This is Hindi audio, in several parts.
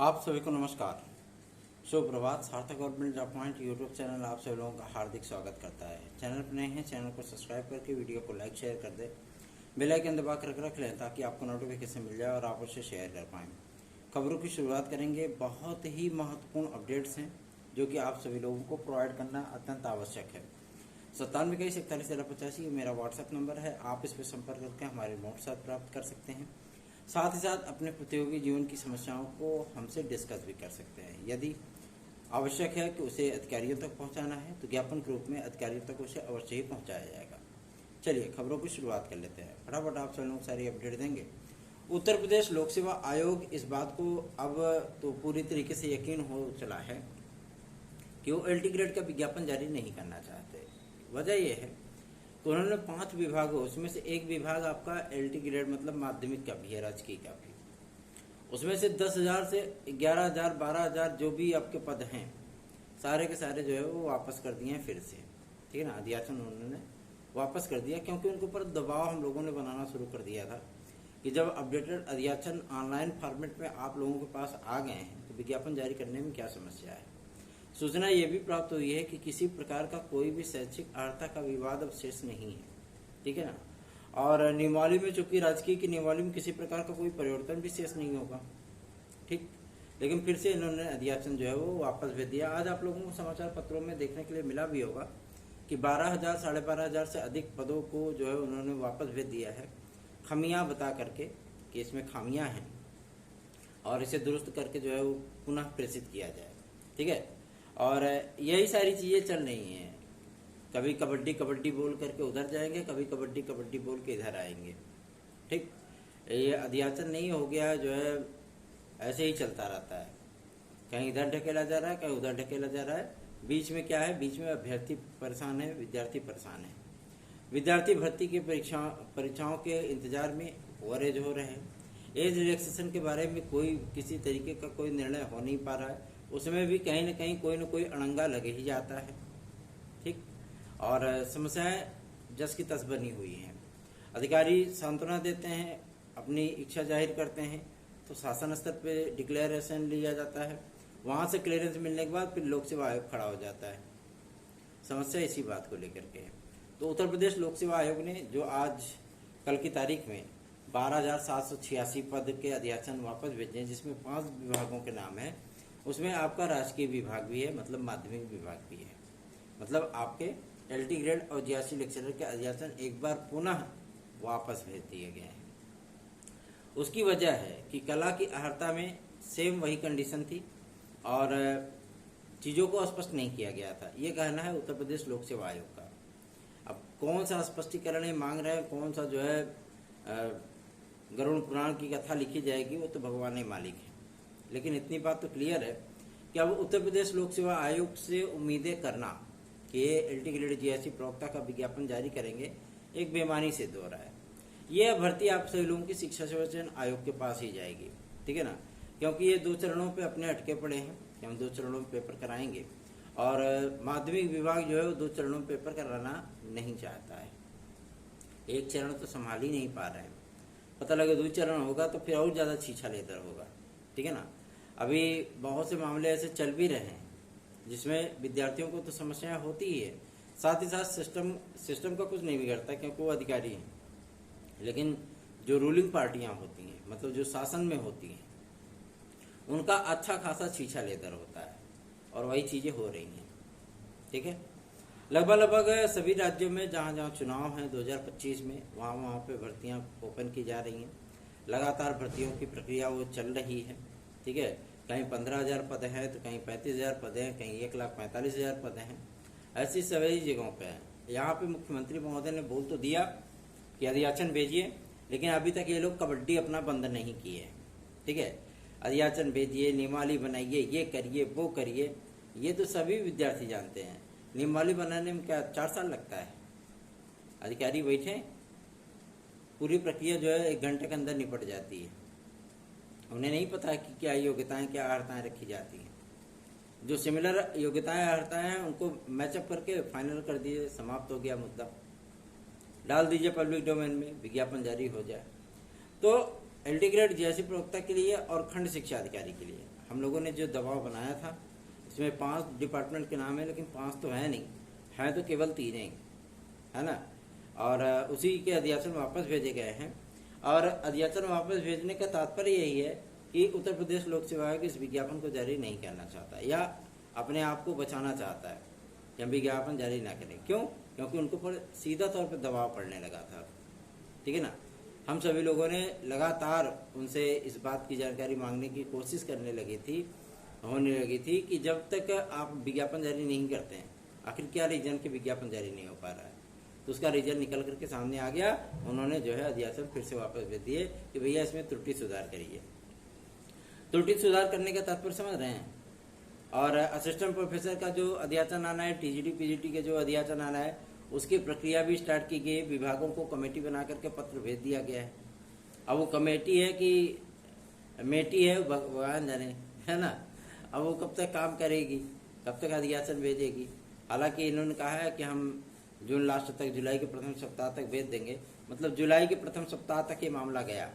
आप सभी को नमस्कार, शुभ प्रभात। सार्थक government job point YouTube channel आप सभी लोगों का हार्दिक स्वागत करता है। चैनल पर नए हैं, चैनल को सब्सक्राइब करके वीडियो को लाइक शेयर कर दें, बेल आइकन दबा कर रख लें ताकि आपको नोटिफिकेशन मिल जाए और आप उसे शेयर कर पाएँ। खबरों की शुरुआत करेंगे। बहुत ही महत्वपूर्ण अपडेट्स हैं जो कि आप सभी लोगों को प्रोवाइड करना अत्यंत आवश्यक है। 9721411385 मेरा व्हाट्सएप नंबर है। आप इस पर संपर्क करके हमारे नोट्स प्राप्त कर सकते हैं। साथ ही साथ अपने प्रतियोगी जीवन की समस्याओं को हमसे डिस्कस भी कर सकते हैं। यदि आवश्यक है कि उसे अधिकारियों तक पहुंचाना है तो ज्ञापन के रूप में अधिकारियों तक उसे अवश्य ही पहुंचाया जाएगा। चलिए खबरों की शुरुआत कर लेते हैं। फटाफट आप सब लोग सारी अपडेट देंगे। उत्तर प्रदेश लोक सेवा आयोग इस बात को अब तो पूरी तरीके से यकीन हो चला है कि वो एलटी ग्रेड का विज्ञापन जारी नहीं करना चाहते। वजह यह है तो उन्होंने 5 विभागों, उसमें से एक विभाग आपका एलटी ग्रेड मतलब माध्यमिक का भी है, राजकीय का भी। उसमें से 10,000 से 11,000 12,000 जो भी आपके पद हैं सारे के सारे जो है वो वापस कर दिए हैं फिर से। ठीक है ना, अध्याचन उन्होंने वापस कर दिया क्योंकि उनके ऊपर दबाव हम लोगों ने बनाना शुरू कर दिया था कि जब अपडेटेड अध्याचन ऑनलाइन फॉर्मेट में आप लोगों के पास आ गए हैं तो विज्ञापन जारी करने में क्या समस्या है। सूचना ये भी प्राप्त हुई है कि किसी प्रकार का कोई भी शैक्षिक अर्हता का विवाद अब शेष नहीं है। ठीक है ना, और नियमावली में चूंकि राजकीय की नियमावली में किसी प्रकार का कोई परिवर्तन भी शेष नहीं होगा। ठीक, लेकिन फिर से इन्होंने अध्याचन जो है वो वापस भेज दिया। आज आप लोगों को समाचार पत्रों में देखने के लिए मिला भी होगा कि 12,000 12,500 से अधिक पदों को जो है उन्होंने वापस भेज दिया है, खामियां बता करके कि इसमें खामियां हैं और इसे दुरुस्त करके जो है वो पुनः प्रेषित किया जाए। ठीक है, और यही सारी चीजें चल रही हैं। कभी कबड्डी कबड्डी बोल करके उधर जाएंगे, कभी कबड्डी कबड्डी बोल के इधर आएंगे। ठीक, ये अध्याचन नहीं हो गया जो है, ऐसे ही चलता रहता है। कहीं इधर ढकेला जा रहा है, कहीं उधर ढकेला जा रहा है। बीच में क्या है, बीच में अभ्यर्थी परेशान है, विद्यार्थी परेशान है। विद्यार्थी भर्ती की परीक्षाओं के इंतजार में ओवरेज हो रहे हैं। एज रिलैक्सेशन के बारे में कोई किसी तरीके का कोई निर्णय हो नहीं पा रहा है। उसमें भी कहीं न कहीं कोई न कोई अड़ंगा लगे ही जाता है। ठीक, और समस्याएं जस की तस बनी हुई हैं। अधिकारी सांत्वना देते हैं, अपनी इच्छा जाहिर करते हैं तो शासन स्तर पे डिक्लेरेशन लिया जाता है, वहां से क्लियरेंस मिलने के बाद फिर लोक सेवा आयोग खड़ा हो जाता है। समस्या इसी बात को लेकर के है। तो उत्तर प्रदेश लोक सेवा आयोग ने जो आज कल की तारीख में 12,786 पद के अध्याचन वापस भेजे, जिसमें 5 विभागों के नाम है। उसमें आपका राजकीय विभाग भी है, मतलब माध्यमिक विभाग भी है। मतलब आपके एलटी ग्रेड और जीआरसी लेक्चरर के अध्याचन एक बार पुनः वापस भेज दिए गए हैं। उसकी वजह है कि कला की अहर्ता में सेम वही कंडीशन थी और चीजों को स्पष्ट नहीं किया गया था। ये कहना है उत्तर प्रदेश लोक सेवा आयोग का। अब कौन सा स्पष्टीकरण मांग रहे हैं, कौन सा जो है गरुड़ पुराण की कथा लिखी जाएगी, वो तो भगवान ही मालिक है। लेकिन इतनी बात तो क्लियर है कि अब उत्तर प्रदेश लोक सेवा आयोग से उम्मीदें करना कि ये एलटी ग्रेड जीआरसी प्रवक्ता का विज्ञापन जारी करेंगे, एक बेमानी से दो रहा है। ये भर्ती आप सभी लोगों की शिक्षा सेवा चयन आयोग के पास ही जाएगी। ठीक है ना, क्योंकि ये 2 चरणों पे अपने अटके पड़े हैं कि हम 2 चरणों में पेपर कराएंगे और माध्यमिक विभाग जो है वो 2 चरणों में पेपर कराना नहीं चाहता है। एक चरण तो संभाल ही नहीं पा रहे हैं। पता लगे 2 चरण होगा तो फिर और ज्यादा छीछा लेतर होगा। ठीक है ना, अभी बहुत से मामले ऐसे चल भी रहे हैं जिसमें विद्यार्थियों को तो समस्याएं होती ही है, साथ ही साथ सिस्टम का कुछ नहीं बिगड़ता क्योंकि वो अधिकारी हैं। लेकिन जो रूलिंग पार्टियां होती हैं, मतलब जो शासन में होती हैं, उनका अच्छा खासा छीछा लेतर होता है और वही चीजें हो रही हैं। ठीक है, लगभग सभी राज्यों में जहां जहां चुनाव हैं 2025 में, वहां पे भर्तियां ओपन की जा रही हैं। लगातार भर्तियों की प्रक्रिया वो चल रही है। ठीक है, कहीं 15,000 पद हैं तो कहीं 35,000 पद हैं, कहीं 1,45,000 पद हैं। ऐसी सभी जगहों पे है। यहाँ पे मुख्यमंत्री महोदय ने बोल तो दिया कि अध्याचन भेजिए, लेकिन अभी तक ये लोग कबड्डी अपना बंद नहीं किए। ठीक है, अध्याचन भेजिए, नियमावली बनाइए, ये करिए वो करिए, ये तो सभी विद्यार्थी जानते हैं। नियमावली बनाने में क्या 4 साल लगता है? अधिकारी बैठे, पूरी प्रक्रिया जो है 1 घंटे के अंदर निपट जाती है। उन्हें नहीं पता कि क्या योग्यताएं क्या अर्हताएं रखी जाती हैं। जो सिमिलर योग्यताएं अर्हताएं हैं उनको मैचअप करके फाइनल कर दिए, समाप्त हो गया मुद्दा, डाल दीजिए पब्लिक डोमेन में, विज्ञापन जारी हो जाए। तो एलटी ग्रेड जीआरसी प्रवक्ता के लिए और खंड शिक्षा अधिकारी के लिए हम लोगों ने जो दबाव बनाया था इसमें 5 डिपार्टमेंट के नाम है, लेकिन 5 तो है नहीं, है तो केवल 3 ही, है ना। और उसी के अध्यासन वापस भेजे गए हैं। और अध्यासन वापस भेजने का तात्पर्य यही है कि उत्तर प्रदेश लोक सेवा आयोग इस विज्ञापन को जारी नहीं करना चाहता या अपने आप को बचाना चाहता है कि हम विज्ञापन जारी ना करें। क्यों? क्योंकि उनको पर सीधा तौर पर दबाव पड़ने लगा था, ठीक है ना। हम सभी लोगों ने लगातार उनसे इस बात की जानकारी मांगने की कोशिश होने लगी थी कि जब तक आप विज्ञापन जारी नहीं करते हैं, आखिर क्या रीजन के विज्ञापन जारी नहीं हो पा रहा है। तो उसका रीजन निकल करके सामने आ गया। उन्होंने जो है अध्यासन फिर से वापस भेज दिए कि भैया इसमें त्रुटि सुधार करिए। त्रुटि सुधार करने का तात्पर्य समझ रहे हैं। और असिस्टेंट प्रोफेसर का जो अध्यासन आना है, टीजीटी पीजीटी के जो अध्यासन आना है, उसकी प्रक्रिया भी स्टार्ट की गई। विभागों को कमेटी बना करके पत्र भेज दिया गया है। अब वो कमेटी है कि मेटी है भगवान जाने, है ना। अब वो कब तक काम करेगी, कब तक अध्यासन भेजेगी। हालांकि इन्होंने कहा है कि हम जून लास्ट तक, जुलाई के प्रथम सप्ताह तक भेज देंगे। मतलब जुलाई के प्रथम सप्ताह तक ये मामला गया,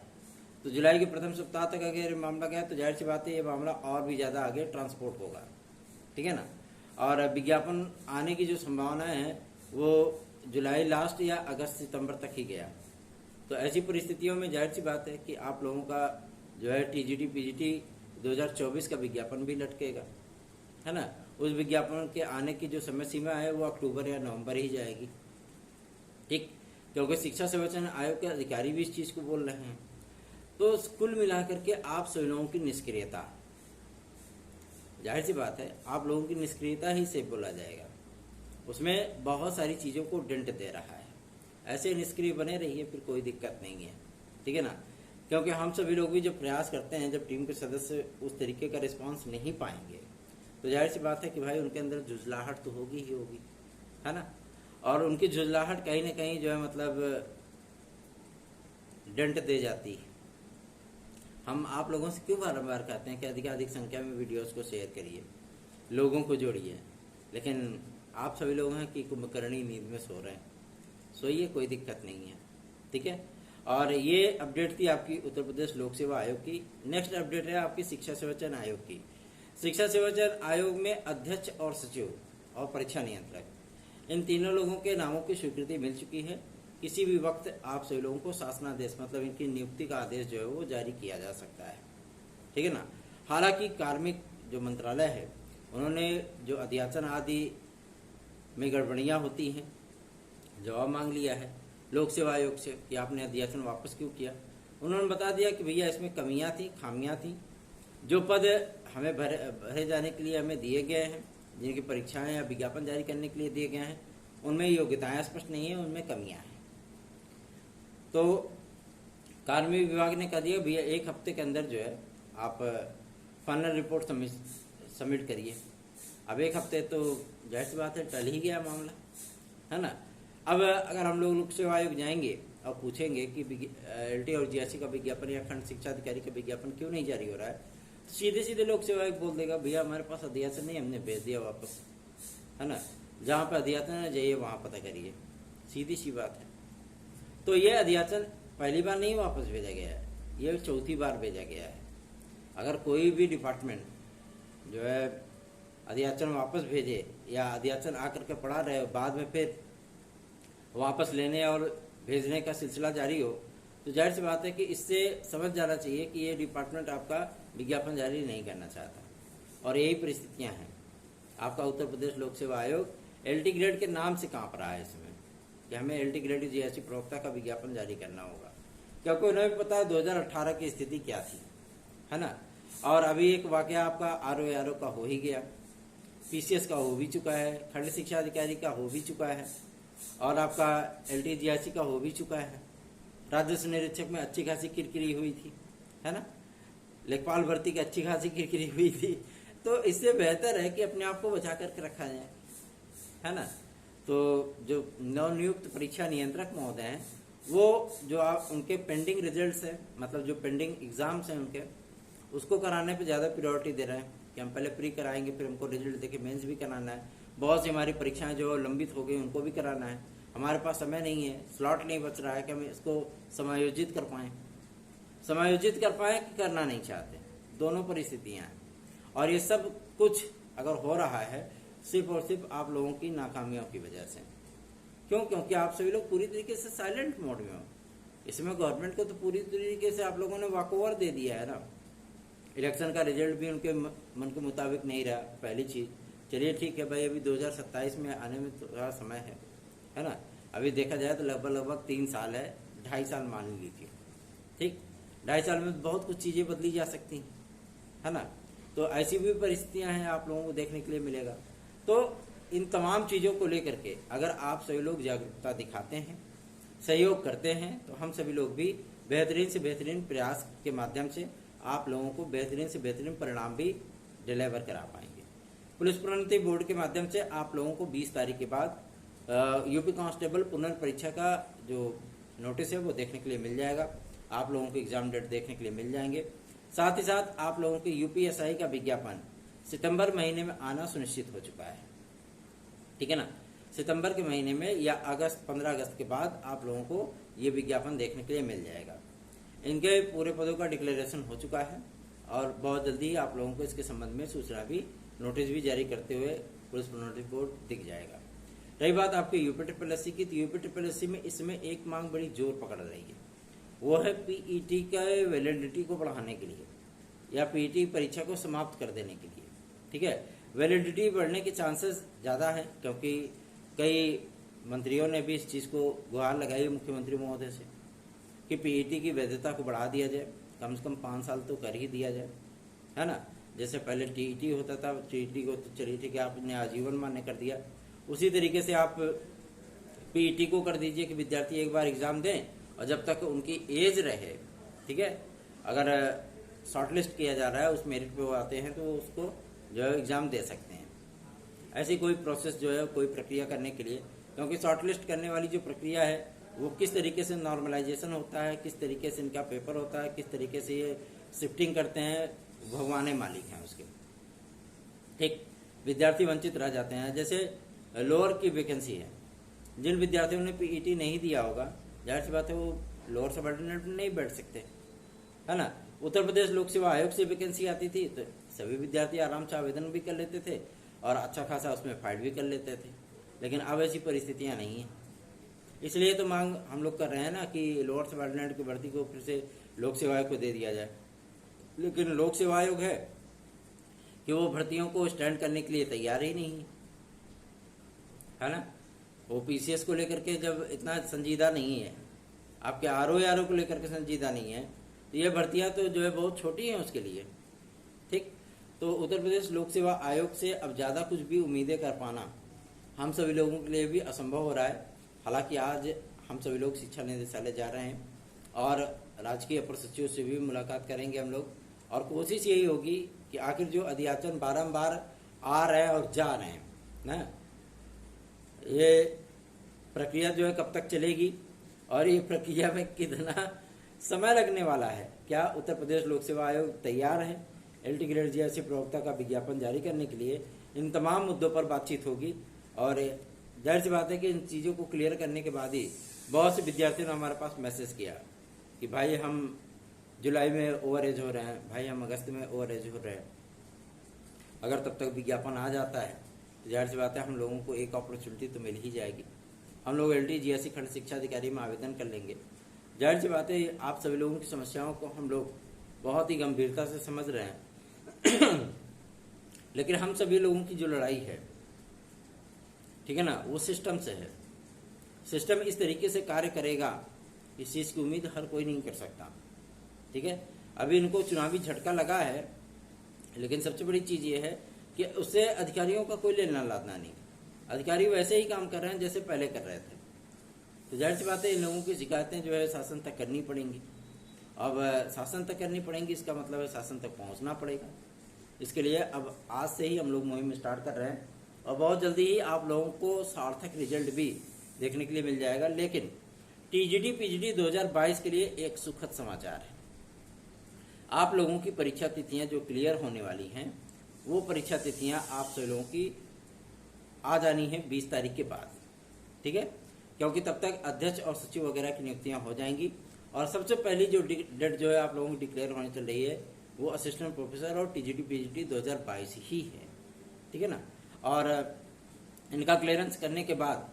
तो जुलाई के प्रथम सप्ताह तक अगर मामला गया तो जाहिर सी बात है ये मामला और भी ज़्यादा आगे ट्रांसपोर्ट होगा, ठीक है ना। और विज्ञापन आने की जो संभावना है वो जुलाई लास्ट या अगस्त सितंबर तक ही गया। तो ऐसी परिस्थितियों में जाहिर सी बात है कि आप लोगों का जो है टीजीटी पीजीटी 2024 का विज्ञापन भी लटकेगा, है ना। उस विज्ञापन के आने की जो समय सीमा है वो अक्टूबर या नवंबर ही जाएगी, ठीक। क्योंकि शिक्षा संरक्षण आयोग के अधिकारी भी इस चीज़ को बोल रहे हैं। तो कुल मिलाकर के आप सभी लोगों की निष्क्रियता, जाहिर सी बात है आप लोगों की निष्क्रियता ही से बोला जाएगा, उसमें बहुत सारी चीज़ों को डेंट दे रहा है। ऐसे निष्क्रिय बने रहिए, फिर कोई दिक्कत नहीं है, ठीक है ना। क्योंकि हम सभी लोग भी जब प्रयास करते हैं, जब टीम के सदस्य उस तरीके का रिस्पांस नहीं पाएंगे तो जाहिर सी बात है कि भाई उनके अंदर झुंझलाहट तो होगी ही होगी, है ना। और उनकी झुंझलाहट कहीं ना कहीं जो है मतलब डेंट दे जाती है। हम आप लोगों से क्यों बारंबार कहते हैं कि अधिकाधिक संख्या में वीडियोस को शेयर करिए, लोगों को जोड़िए, लेकिन आप सभी लोग हैं कि कुंभकर्णी नींद में सो रहे हैं। सोइए, कोई दिक्कत नहीं है, ठीक है। और ये अपडेट थी आपकी उत्तर प्रदेश लोक सेवा आयोग की। नेक्स्ट अपडेट है आपकी शिक्षा सेवाचयन आयोग की। शिक्षा सेवाचयन आयोग में अध्यक्ष और सचिव और परीक्षा नियंत्रक, इन तीनों लोगों के नामों की स्वीकृति मिल चुकी है। किसी भी वक्त आप सभी लोगों को शासनादेश मतलब इनकी नियुक्ति का आदेश जो है वो जारी किया जा सकता है, ठीक है ना। हालांकि कार्मिक जो मंत्रालय है उन्होंने जो अध्यासन आदि में गड़बड़ियाँ होती हैं जवाब मांग लिया है लोक सेवा आयोग से कि आपने अध्यासन वापस क्यों किया। उन्होंने बता दिया कि भैया इसमें कमियां थी, खामियां थी। जो पद हमें भरे जाने के लिए हमें दिए गए हैं, जिनकी परीक्षाएं या विज्ञापन जारी करने के लिए दिए गए हैं, उनमें योग्यताएं स्पष्ट नहीं है, उनमें कमियां हैं। तो कार्मिक विभाग ने कह दिया भैया 1 हफ्ते के अंदर जो है आप फाइनल रिपोर्ट सबमिट करिए। अब 1 हफ्ते तो जाहिर सी बात है टल ही गया मामला, है ना। अब अगर हम लोग लोक सेवा आयोग जाएंगे और पूछेंगे कि LT और GSC का विज्ञापन या खंड शिक्षा अधिकारी का विज्ञापन क्यों नहीं जारी हो रहा है, तो सीधे सीधे लोक सेवा आयोग बोल देगा भैया हमारे पास अध्यासन नहीं, हमने भेज दिया वापस, है ना। जहाँ पर अध्यासन है जाइए वहाँ पता करिए, सीधी सी बात है। तो ये अध्यासन पहली बार नहीं वापस भेजा गया है, ये चौथी बार भेजा गया है। अगर कोई भी डिपार्टमेंट जो है अध्यासन वापस भेजे या अध्यासन आकर के पड़ा रहे, बाद में फिर वापस लेने और भेजने का सिलसिला जारी हो, तो जाहिर सी बात है कि इससे समझ जाना चाहिए कि ये डिपार्टमेंट आपका विज्ञापन जारी नहीं करना चाहता। और यही परिस्थितियां हैं। आपका उत्तर प्रदेश लोक सेवा आयोग LT ग्रेड के नाम से कांप रहा है इसमें कि हमें LT ग्रेड GSC प्रवक्ता का विज्ञापन जारी करना होगा, क्योंकि उन्हें भी पता है 2018 की स्थिति क्या थी, है ना। और अभी एक वाकया आपका RO का हो ही गया, PCS का हो भी चुका है, खंड शिक्षा अधिकारी का हो भी चुका है, और आपका LT GSC का हो भी चुका है। राजस्व निरीक्षक में अच्छी खासी किरकिरी हुई थी, है ना। लेखपाल भर्ती की अच्छी खासी किरकिरी हुई थी। तो इससे बेहतर है कि अपने आप को बचा करके रखा जाए, है ना। तो जो नवनियुक्त परीक्षा नियंत्रक महोदय हैं वो जो आप उनके पेंडिंग रिजल्ट्स हैं, मतलब जो पेंडिंग एग्जाम्स हैं उनके, उसको कराने पे ज़्यादा प्रायोरिटी दे रहे हैं कि हम पहले प्री कराएंगे, फिर हमको रिजल्ट देके मेंस भी कराना है। बहुत सी हमारी परीक्षाएं जो लंबित हो गई उनको भी कराना है। हमारे पास समय नहीं है, स्लॉट नहीं बच रहा है कि हम इसको समायोजित कर पाएँ कि करना नहीं चाहते। दोनों परिस्थितियाँ हैं। और ये सब कुछ अगर हो रहा है सिर्फ और सिर्फ आप लोगों की नाकामियों की वजह से। क्यों? क्योंकि आप सभी लोग पूरी तरीके से साइलेंट मोड में हो। इसमें गवर्नमेंट को तो पूरी तरीके से आप लोगों ने वॉकओवर दे दिया है ना। इलेक्शन का रिजल्ट भी उनके मन के मुताबिक नहीं रहा, पहली चीज। चलिए ठीक है भाई, अभी 2027 में आने में थोड़ा समय है ना। अभी देखा जाए तो लगभग 3 साल है, 2.5 साल मान लीजिए, ठीक। 2.5 साल में बहुत कुछ चीजें बदली जा सकती है ना। तो ऐसी भी परिस्थितियां हैं, आप लोगों को देखने के लिए मिलेगा। तो इन तमाम चीजों को लेकर के अगर आप सभी लोग जागरूकता दिखाते हैं, सहयोग करते हैं, तो हम सभी लोग भी बेहतरीन से बेहतरीन प्रयास के माध्यम से आप लोगों को बेहतरीन से बेहतरीन परिणाम भी डिलीवर करा पाएंगे। पुलिस प्रोन्नति बोर्ड के माध्यम से आप लोगों को 20 तारीख के बाद यूपी कांस्टेबल पुनर्परीक्षा का जो नोटिस है वो देखने के लिए मिल जाएगा। आप लोगों को एग्जाम डेट देखने के लिए मिल जाएंगे। साथ ही साथ आप लोगों के यूपीएसआई का विज्ञापन सितंबर महीने में आना सुनिश्चित हो चुका है, ठीक है ना। सितंबर के महीने में या 15 अगस्त के बाद आप लोगों को ये विज्ञापन देखने के लिए मिल जाएगा। इनके पूरे पदों का डिक्लेरेशन हो चुका है और बहुत जल्दी आप लोगों को इसके संबंध में सूचना भी, नोटिस भी जारी करते हुए पुलिस प्रोन्नति बोर्ड दिख जाएगा। रही बात आपके यूपीएससी की, तो यूपीएससी में इसमें एक मांग बड़ी जोर पकड़ रही है, वो है पीईटी का वैलिडिटी को बढ़ाने के लिए या पीईटी परीक्षा को समाप्त कर देने के लिए, ठीक है। वैलिडिटी बढ़ने के चांसेस ज़्यादा है क्योंकि कई मंत्रियों ने भी इस चीज़ को गुहार लगाई है मुख्यमंत्री महोदय से कि पीईटी की वैधता को बढ़ा दिया जाए, कम से कम 5 साल तो कर ही दिया जाए, है ना। जैसे पहले टीईटी होता था, टीईटी को तो चलिए ठीक है आपने आजीवन मान्य कर दिया, उसी तरीके से आप पीईटी को कर दीजिए कि विद्यार्थी एक बार एग्जाम दें और जब तक उनकी एज रहे, ठीक है। अगर शॉर्टलिस्ट किया जा रहा है, उस मेरिट पे वो आते हैं तो उसको जो है एग्जाम दे सकते हैं। ऐसी कोई प्रोसेस जो है, कोई प्रक्रिया करने के लिए, क्योंकि शॉर्टलिस्ट करने वाली जो प्रक्रिया है वो किस तरीके से नॉर्मलाइजेशन होता है, किस तरीके से इनका पेपर होता है, किस तरीके से ये शिफ्टिंग करते हैं, भगवान मालिक हैं उसके, ठीक। विद्यार्थी वंचित रह जाते हैं। जैसे लोअर की वैकेंसी है, जिन विद्यार्थियों ने पीईटी नहीं दिया होगा, जाहिर सी बात है वो लोअर सबऑर्डिनेट में नहीं बैठ सकते, है ना। उत्तर प्रदेश लोक सेवा आयोग से वैकेंसी आती थी तो सभी विद्यार्थी आराम से आवेदन भी कर लेते थे और अच्छा खासा उसमें फाइट भी कर लेते थे, लेकिन अब ऐसी परिस्थितियां नहीं हैं। इसलिए तो मांग हम लोग कर रहे हैं ना कि लोअर सबऑर्डिनेट की भर्ती को फिर से लोक सेवा आयोग को दे दिया जाए, लेकिन लोक सेवा आयोग है कि वो भर्तियों को स्टैंड करने के लिए तैयार ही नहीं है ना। वो पीसीएस को लेकर के जब इतना संजीदा नहीं है, आपके आरओ को लेकर के संजीदा नहीं है, तो ये भर्तियां तो जो है बहुत छोटी हैं उसके लिए, ठीक। तो उत्तर प्रदेश लोक सेवा आयोग से अब ज़्यादा कुछ भी उम्मीदें कर पाना हम सभी लोगों के लिए भी असंभव हो रहा है। हालांकि आज हम सभी लोग शिक्षा निदेशालय जा रहे हैं और राजकीय अपर सचिव से भी मुलाकात करेंगे हम लोग, और कोशिश यही होगी कि आखिर जो अध्याचन बारंबार आ रहे हैं और जा रहे हैं ना, ये प्रक्रिया जो है कब तक चलेगी और ये प्रक्रिया में कितना समय लगने वाला है। क्या उत्तर प्रदेश लोक सेवा आयोग तैयार है एलटी ग्रेड जैसे प्रवक्ता का विज्ञापन जारी करने के लिए? इन तमाम मुद्दों पर बातचीत होगी और जाहिर सी बात है कि इन चीज़ों को क्लियर करने के बाद ही बहुत से विद्यार्थियों ने हमारे पास मैसेज किया कि भाई हम जुलाई में ओवर एज हो रहे हैं, भाई हम अगस्त में ओवर एज हो रहे हैं। अगर तब तक विज्ञापन आ जाता है तो जाहिर सी बात है हम लोगों को एक अपॉर्चुनिटी तो मिल ही जाएगी, हम लोग एलटी जीएससी खंड शिक्षा अधिकारी में आवेदन कर लेंगे। जाहिर सी बात है आप सभी लोगों की समस्याओं को हम लोग बहुत ही गंभीरता से समझ रहे हैं लेकिन हम सभी लोगों की जो लड़ाई है, ठीक है ना, वो सिस्टम से है। सिस्टम इस तरीके से कार्य करेगा इस चीज़ की उम्मीद हर कोई नहीं कर सकता, ठीक है। अभी इनको चुनावी झटका लगा है, लेकिन सबसे बड़ी चीज़ ये है कि उससे अधिकारियों का कोई लेना लादना नहीं। अधिकारी वैसे ही काम कर रहे हैं जैसे पहले कर रहे थे। तो जाहिर सी बात है इन लोगों की शिकायतें जो है शासन तक करनी पड़ेंगी। अब शासन तक करनी पड़ेंगी, इसका मतलब है शासन तक पहुंचना पड़ेगा। इसके लिए अब आज से ही हम लोग मुहिम स्टार्ट कर रहे हैं और बहुत जल्दी ही आप लोगों को सार्थक रिजल्ट भी देखने के लिए मिल जाएगा। लेकिन टीजीटी पीजीटी 2022 के लिए एक सुखद समाचार है। आप लोगों की परीक्षा तिथियां जो क्लियर होने वाली हैं, वो परीक्षा तिथियां आप सभी लोगों की आ जानी है 20 तारीख के बाद, ठीक है। क्योंकि तब तक अध्यक्ष और सचिव वगैरह की नियुक्तियां हो जाएंगी और सबसे पहली जो डेट जो है आप लोगों की डिक्लेयर होने चल रही है वो असिस्टेंट प्रोफेसर और टीजीटी पीजीटी 2022 ही है, ठीक है ना। और इनका क्लियरेंस करने के बाद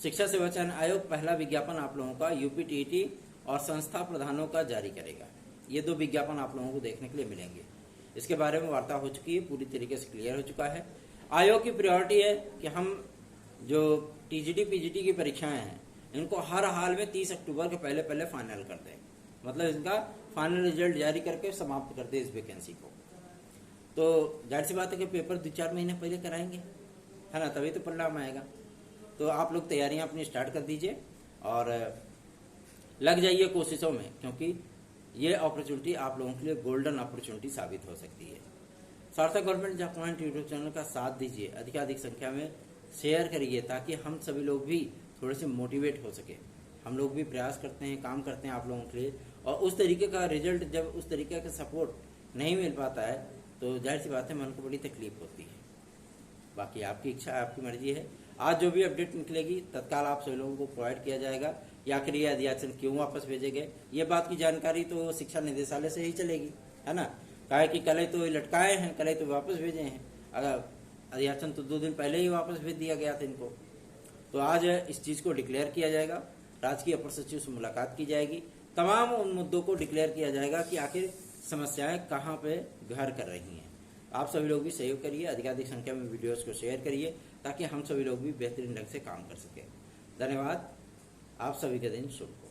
शिक्षा सेवा चयन आयोग पहला विज्ञापन आप लोगों का यूपी टीईटी और संस्था प्रधानों का जारी करेगा। ये 2 विज्ञापन आप लोगों को देखने के लिए मिलेंगे। इसके बारे में वार्ता हो चुकी है, पूरी तरीके से क्लियर हो चुका है। आयोग की प्रायोरिटी है कि हम जो टीजीटी पीजीटी की परीक्षाएं हैं इनको हर हाल में 30 अक्टूबर के पहले पहले फाइनल कर दें, मतलब इनका फाइनल रिजल्ट जारी करके समाप्त कर दे इस वैकेंसी को। तो जाहिर सी बात है कि पेपर 2-4 महीने पहले कराएंगे, है ना, तभी तो परिणाम आएगा। तो आप लोग तैयारियां अपनी स्टार्ट कर दीजिए और लग जाइए कोशिशों में, क्योंकि ये अपॉर्चुनिटी आप लोगों के लिए गोल्डन अपॉर्चुनिटी साबित हो सकती है। सार्थक government job point YouTube channel का साथ दीजिए, अधिकाधिक संख्या में शेयर करिए ताकि हम सभी लोग भी थोड़े से मोटिवेट हो सके। हम लोग भी प्रयास करते हैं, काम करते हैं आप लोगों के लिए, और उस तरीके का रिजल्ट जब उस तरीके का सपोर्ट नहीं मिल पाता है तो जाहिर सी बात है मन को बड़ी तकलीफ होती है। बाकी आपकी इच्छा, आपकी मर्जी है। आज जो भी अपडेट निकलेगी तत्काल आप सभी लोगों को प्रोवाइड किया जाएगा। या आखिर ये अधियाचन क्यों वापस भेजे गए, ये बात की जानकारी तो शिक्षा निदेशालय से ही चलेगी, है ना। काहे कि कल तो लटकाए हैं, कल तो वापस भेजे हैं। अगर अधियाचन तो 2 दिन पहले ही वापस भेज दिया गया था इनको। तो आज इस चीज़ को डिक्लेयर किया जाएगा, राजकीय अपर सचिव से मुलाकात की जाएगी, तमाम उन मुद्दों को डिक्लेयर किया जाएगा कि आखिर समस्याएं कहाँ पे घर कर रही हैं। आप सभी लोग भी सहयोग करिए, अधिकाधिक संख्या में वीडियोस को शेयर करिए ताकि हम सभी लोग भी बेहतरीन ढंग से काम कर सकें। धन्यवाद। आप सभी का दिन शुभ।